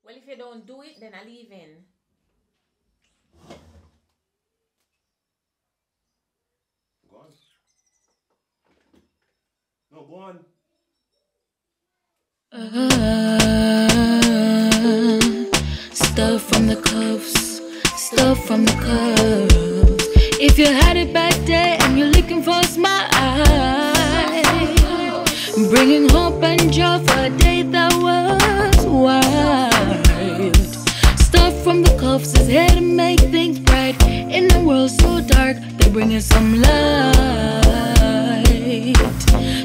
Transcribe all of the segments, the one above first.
Well, if you don't do it, then I leave in. Go on. No, go on. Stuff from the cuffs, stuff from the cuffs. If you had it back there and you're looking for a smile, bringing hope and joy for a day that was wild. Stuff from the cuffs is here to make things bright. In a world so dark, they're bringing some light.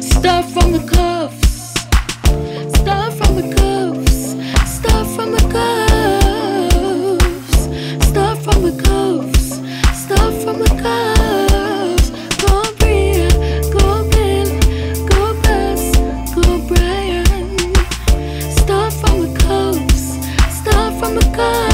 Stuff from the cuffs, stuff from the cuffs, stuff from the cuffs, stuff from the cuffs, stuff from the cuffs. Go Bria, go Bill, go Bas, go Brian. Stuff from the cuffs, stuff from the cuffs.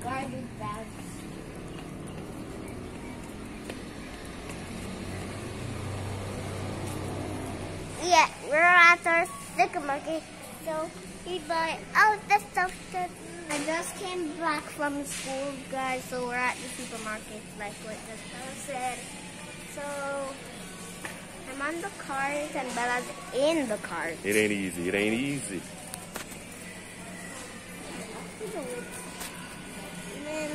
Garbage bags. Yeah, we're at our supermarket, so we buy all the stuff that I just came back from school, guys. So we're at the supermarket, like what the stuff said. So I'm on the cart and Bella's in the cart. It ain't easy. It ain't easy. Then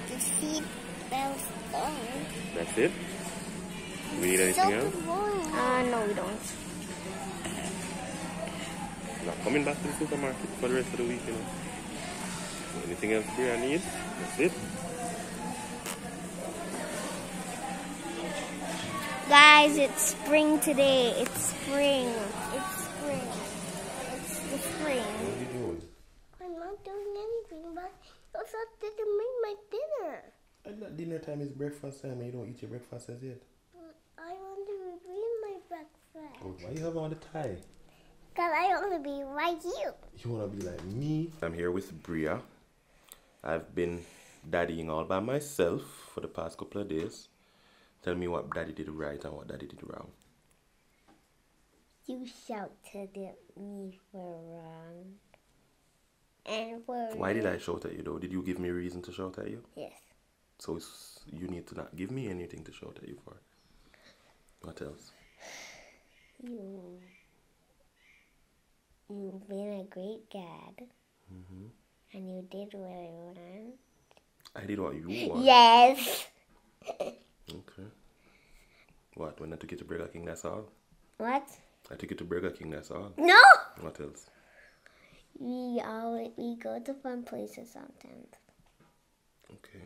the seat belts on. That's it? We need anything else? No, we don't. Not coming back to the supermarket for the rest of the week, you know. Anything else here I need? That's it. Guys, it's spring today. It's spring. It's spring. It's the spring. What are you doing? I'm not doing anything, but I also didn't make my dinner. At that dinner time is breakfast time and you don't eat your breakfast as yet. I want to read my breakfast. Oh, why you have on the tie? Because I want to be like you. You want to be like me? I'm here with Bria. I've been daddying all by myself for the past couple of days. Tell me what daddy did right and what daddy did wrong. You shouted at me for wrong. And for Why did I shout at you though? Did you give me a reason to shout at you? Yes. So you need to not give me anything to shout at you for. What else? You've been a great dad. Mm-hmm. And you did what I wanted. I did what you want. Yes. Okay. What? When I took you to Burger King, that's all? What? I took you to Burger King, that's all? No. What else? We go to fun places sometimes. Okay.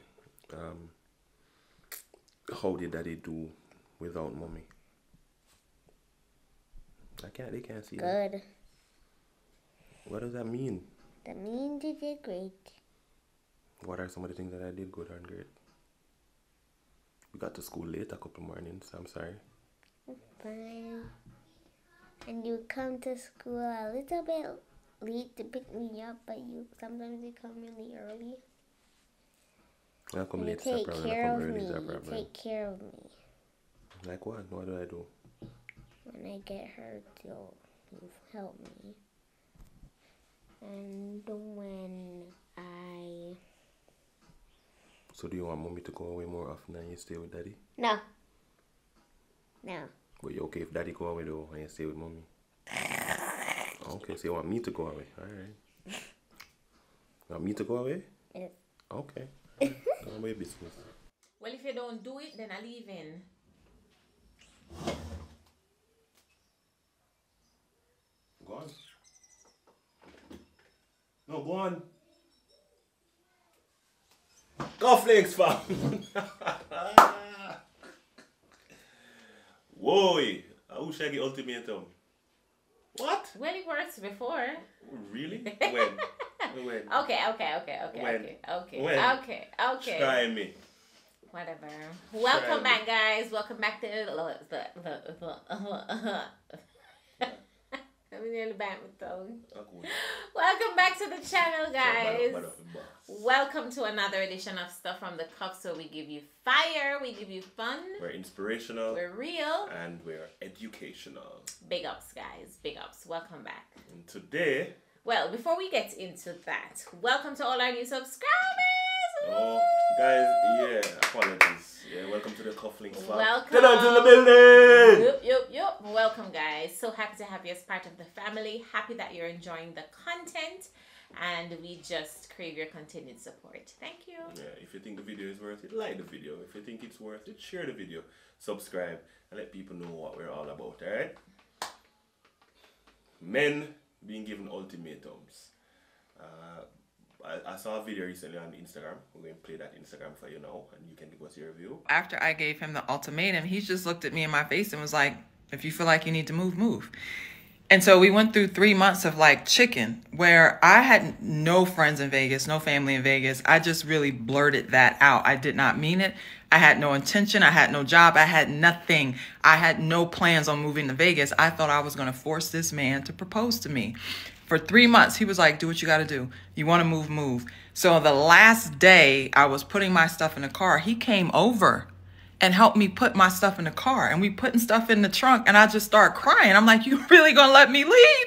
How did daddy do without mommy? They can't see that. Good. What does that mean? That means you did great. What are some of the things that I did good and great? We got to school late a couple mornings, I'm sorry. Fine. And you come to school a little bit late to pick me up, but sometimes you come really early. I come late, Take problem. care I of come early, me. is a problem. Take care of me. Like what? What do I do? When I get hurt, you help me. And when I... So do you want mommy to go away more often than you stay with daddy? No. No. But you okay if daddy go away though and you stay with mommy? Okay, so you want me to go away? Alright. You want me to go away? Yes. Okay. Don't my business. Well, if you don't do it, then I leave in. Go on. No, go on. Go flakes, fam. Whoa, I wish I get ultimatum. What? Well, it works before. Really? When? When? Okay. When? Okay. Try me. Whatever. Welcome back, guys. Welcome back to Let me nearly bite my tongue. Okay. Welcome back to the channel, guys. Bad up the boss. Welcome to another edition of Stuff from the Cups, where we give you fire, we give you fun. We're inspirational. We're real. And we're educational. Big ups, guys. Big ups. Welcome back. And today... Well, before we get into that, welcome to all our new subscribers. Oh, guys, yeah, apologies. Yeah, welcome to the Cufflinks. Welcome. Get on to the building! Yup. Welcome, guys. So happy to have you as part of the family. Happy that you're enjoying the content. And we just crave your continued support. Thank you. Yeah, if you think the video is worth it, like the video. If you think it's worth it, share the video. Subscribe and let people know what we're all about, alright? Men being given ultimatums. I saw a video recently on Instagram. We're going to play that Instagram for you now, and you can give us your review. After I gave him the ultimatum, he just looked at me in my face and was like, if you feel like you need to move, move. And so we went through 3 months of like chicken, where I had no friends in Vegas, no family in Vegas. I just really blurted that out. I did not mean it. I had no intention. I had no job. I had nothing. I had no plans on moving to Vegas. I thought I was going to force this man to propose to me. For 3 months, he was like, do what you got to do. You want to move, move. So the last day I was putting my stuff in the car, he came over and helped me put my stuff in the car. And we putting stuff in the trunk, and I just started crying. I'm like, you really going to let me leave?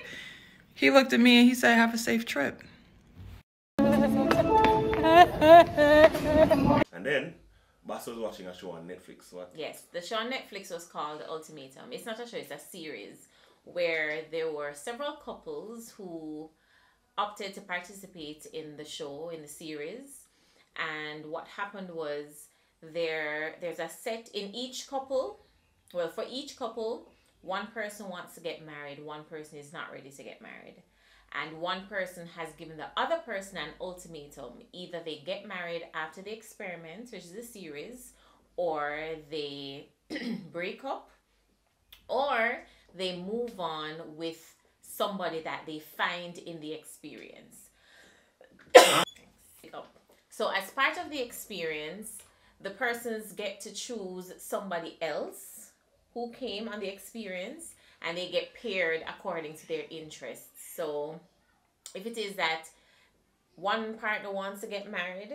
He looked at me and he said, have a safe trip. And then, Bas was watching a show on Netflix. What? Yes, the show on Netflix was called Ultimatum. It's not a show, it's a series where there were several couples who opted to participate in the show, in the series. And what happened was there's a set in each couple. Well, for each couple, one person wants to get married, one person is not ready to get married. And one person has given the other person an ultimatum. Either they get married after the experiment, which is the series, or they break up, or they move on with somebody that they find in the experience. So as part of the experience, the persons get to choose somebody else who came on the experience, and they get paired according to their interests. So if it is that one partner wants to get married,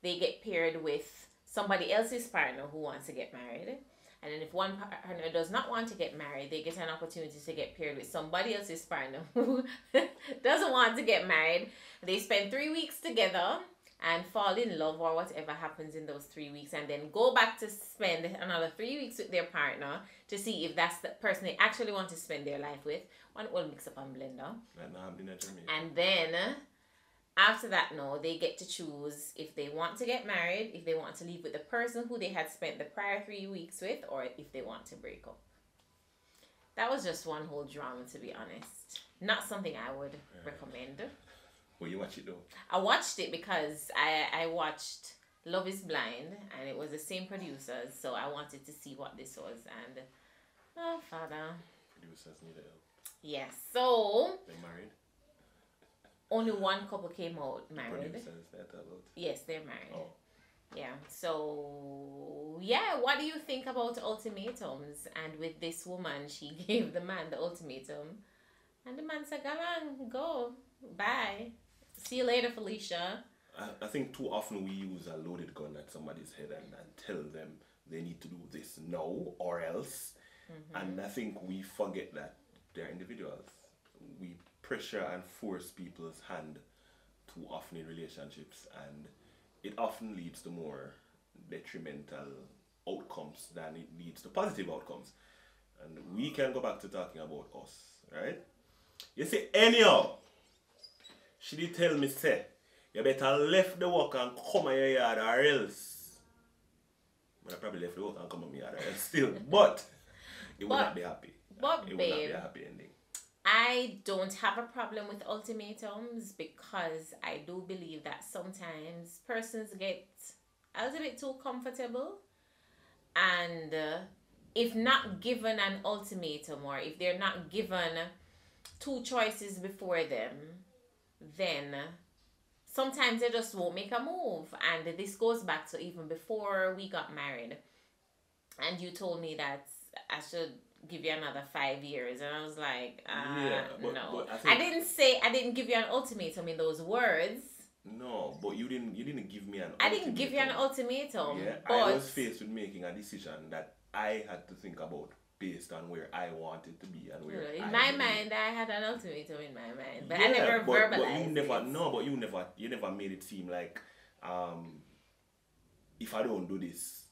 they get paired with somebody else's partner who wants to get married. And then if one partner does not want to get married, they get an opportunity to get paired with somebody else's partner who doesn't want to get married. They spend 3 weeks together and fall in love, or whatever happens in those 3 weeks, and then go back to spend another 3 weeks with their partner to see if that's the person they actually want to spend their life with. One will mix up and blender. And then after that, no, they get to choose if they want to get married, if they want to leave with the person who they had spent the prior 3 weeks with, or if they want to break up. That was just one whole drama, to be honest. Not something I would recommend. Well, you watch it though? I watched it because I watched Love is Blind, and it was the same producers, so I wanted to see what this was. And oh, Father. Producers need help. Yes, so They're married? only one couple came out married. Producers, they're about. Yes, they're married. Oh. Yeah, so yeah, what do you think about ultimatums? And with this woman, she gave the man the ultimatum, and the man said, go, bye, see you later, Felicia. I think too often we use a loaded gun at somebody's head and tell them they need to do this now or else. And I think we forget that they're individuals. We pressure and force people's hand too often in relationships, and it often leads to more detrimental outcomes than it leads to positive outcomes. And we can go back to talking about us, right? You see, anyhow, she did tell me, say, you better left the work and come in your yard or else. But I probably left the work and come in my yard or else still, but it will not be happy. But it babe, will not be a happy ending. I don't have a problem with ultimatums, because I do believe that sometimes persons get a little bit too comfortable, and if not given an ultimatum, or if they're not given two choices before them, then sometimes they just won't make a move. And this goes back to even before we got married, and you told me that I should give you another 5 years. And I was like, no. But I didn't give you an ultimatum in those words. No, but you didn't give me an ultimatum. I didn't give you an ultimatum. Yeah, but I was faced with making a decision that I had to think about based on where I wanted to be and where in my mind I had an ultimatum in my mind. But I never verbalized but you never made it seem like if I don't do this.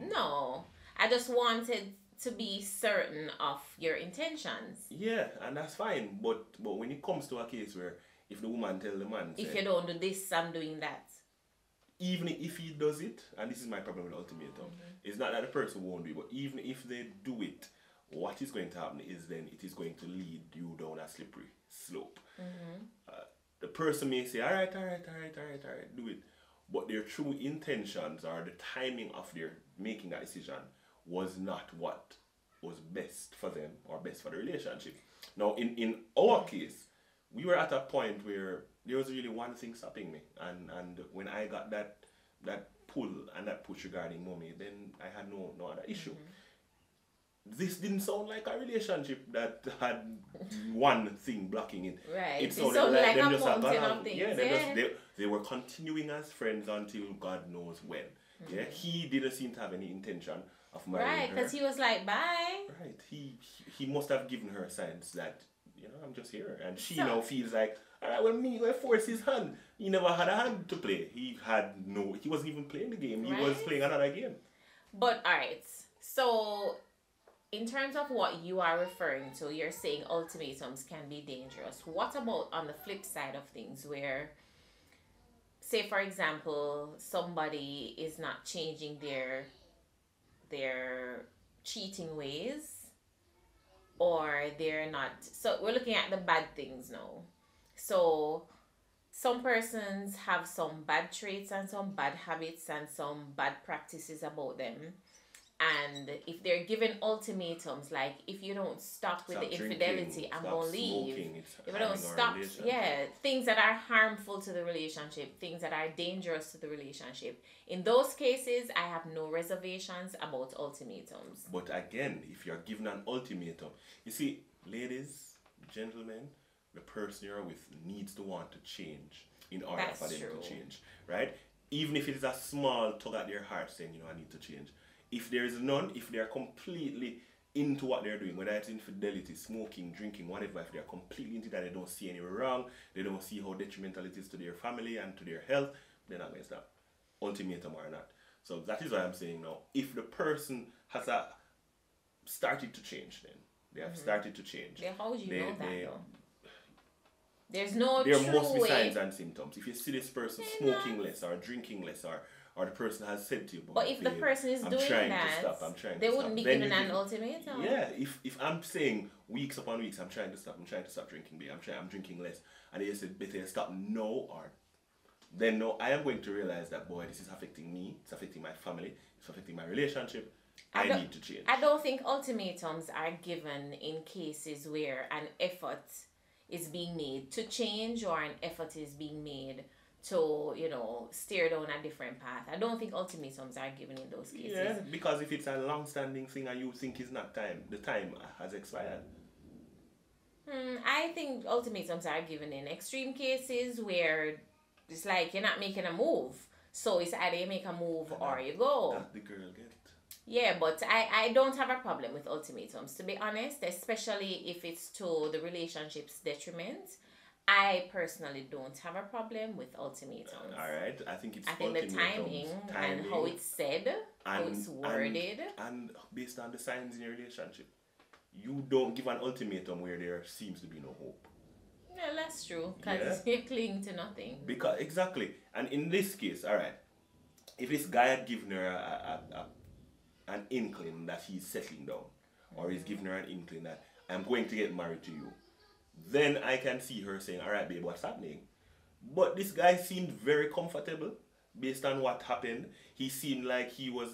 No. I just wanted to be certain of your intentions. Yeah, and that's fine. But when it comes to a case where if the woman tell the man, if you don't do this, I'm doing that. Even if he does it, and this is my problem with ultimatum, it's not that the person won't do it, but even if they do it, what is going to happen is then it is going to lead you down a slippery slope. The person may say, all right, do it. But their true intentions or the timing of their making that decision was not what was best for them or best for the relationship. Now, in our case, we were at a point where there was really one thing stopping me, and when I got that pull and that push regarding mommy, then I had no other issue. This didn't sound like a relationship that had one thing blocking it. Right. It sounded like them just things. They were continuing as friends until God knows when. Yeah, he didn't seem to have any intention of marrying her. Right, because he was like, bye. Right, he must have given her signs that, I'm just here. And she now feels like, all right, well, me going to force his hand. He never had a hand to play. He wasn't even playing the game. He was playing another game. But, all right, so in terms of what you are referring to, you're saying ultimatums can be dangerous. What about on the flip side of things where, say, for example, somebody is not changing their cheating ways, or they're not, so we're looking at the bad things now. So some persons have some bad traits and some bad habits and some bad practices about them, and if they're given ultimatums like, if you don't stop with the infidelity, I'm gonna leave. If I don't stop, things that are harmful to the relationship, things that are dangerous to the relationship, in those cases I have no reservations about ultimatums. But again, if you're given an ultimatum, you see, ladies, gentlemen, the person you're with needs to want to change in order for them to change, right? Even if it is a small tug at their heart saying, I need to change. If there is none, if they are completely into what they're doing, whether it's infidelity, smoking, drinking, whatever, if they're completely into that, they don't see any wrong, they don't see how detrimental it is to their family and to their health, they're not going to stop. Ultimatum or not. So that is what I'm saying now. If the person has started to change, then they have started to change. How would you know that though? There must be signs and symptoms. If you see this person smoking less or drinking less, or the person has said to you, but if the person is doing that, they wouldn't be given an ultimatum. Yeah, if I'm saying weeks upon weeks, I'm trying to stop drinking, I'm drinking less, and they said, better stop now, or then no, I am going to realize that, boy, this is affecting me, it's affecting my family, it's affecting my relationship. I need to change. I don't think ultimatums are given in cases where an effort is being made to change, or an effort is being made to, steer down a different path. I don't think ultimatums are given in those cases. Yeah, because if it's a long-standing thing and you think it's not time, the time has expired. I think ultimatums are given in extreme cases where it's like you're not making a move. So it's either you make a move or you go. That the girl get. Yeah, but I don't have a problem with ultimatums, to be honest, especially if it's to the relationship's detriment. I personally don't have a problem with ultimatums. Alright, I think the timing and how it's said, how it's worded. And based on the signs in your relationship. You don't give an ultimatum where there seems to be no hope. Yeah, that's true, because you're clinging to nothing. Because, exactly. And in this case, alright, if this guy had given her an inkling that he's settling down, or he's giving her an inkling that I'm going to get married to you, then I can see her saying, alright babe, what's happening? But this guy seemed very comfortable based on what happened. He seemed like he was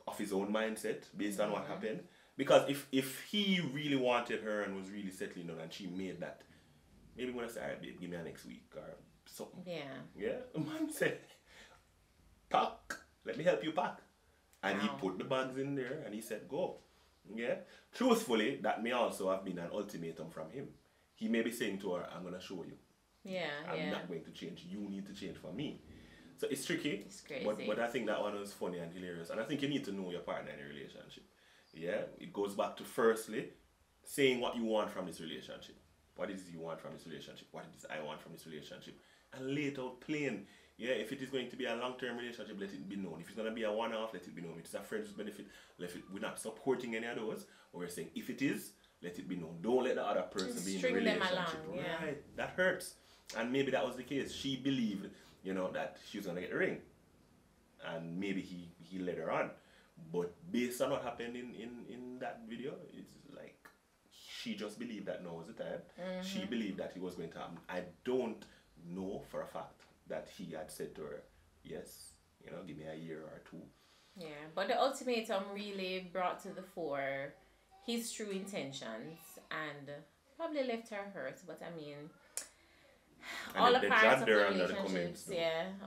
of his own mindset based on what happened. Because if he really wanted her and was really settling down and she made that, maybe when I say, alright babe, give me a next week or something. Yeah, man said, pack, let me help you pack. And he put the bags in there and he said, go. Yeah. Truthfully, that may also have been an ultimatum from him. He may be saying to her, I'm gonna show you. Yeah, I'm not going to change. You need to change for me. So it's tricky. It's crazy. But I think that one was funny and hilarious. And I think you need to know your partner in a relationship. Yeah. It goes back to firstly saying what you want from this relationship. What is it you want from this relationship? What is it I want from this relationship? And lay it out plain. Yeah, if it is going to be a long-term relationship, let it be known. If it's going to be a one-off, let it be known. If it's a friend's benefit, we're not supporting any of those. But we're saying if it is, let it be known. Don't let the other person be in the relationship. Them along, yeah. Right, that hurts. And maybe that was the case. She believed, that she was going to get the ring. And maybe he led her on. But based on what happened in that video, it's like she just believed that now was the time. Mm-hmm. She believed that it was going to happen. I don't know for a fact that he had said to her, yes, give me a year or two. Yeah, but the ultimatum really brought to the fore his true intentions and probably left her hurt. But I mean, all a part of relationships,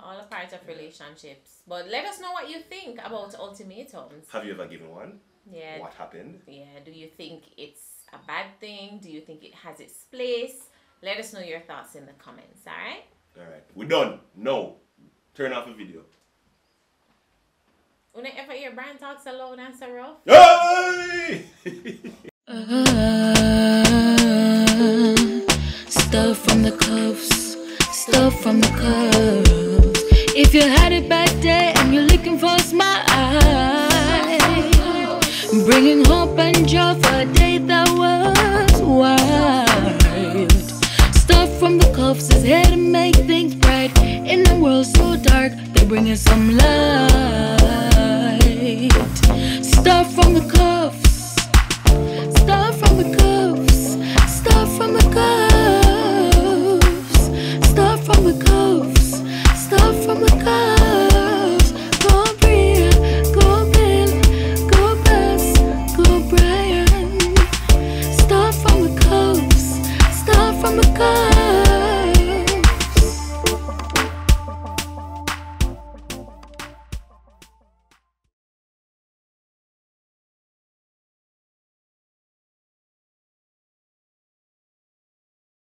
all a part of relationships. But let us know what you think about ultimatums. Have you ever given one? Yeah. What happened? Yeah, do you think it's a bad thing? Do you think it has its place? Let us know your thoughts in the comments, alright? Alright, we're done. No. Turn off the video. When I ever hear Brian talk so loud and so rough? Hey! Stuff from the cuffs, stuff from the cuffs. If you had a bad day and you're looking for a smile, bringing hope and joy for a day that was wild. Stuff from the cuffs is here to make things bright. In a world so dark, they're bringing some light. Stuff from the cuffs.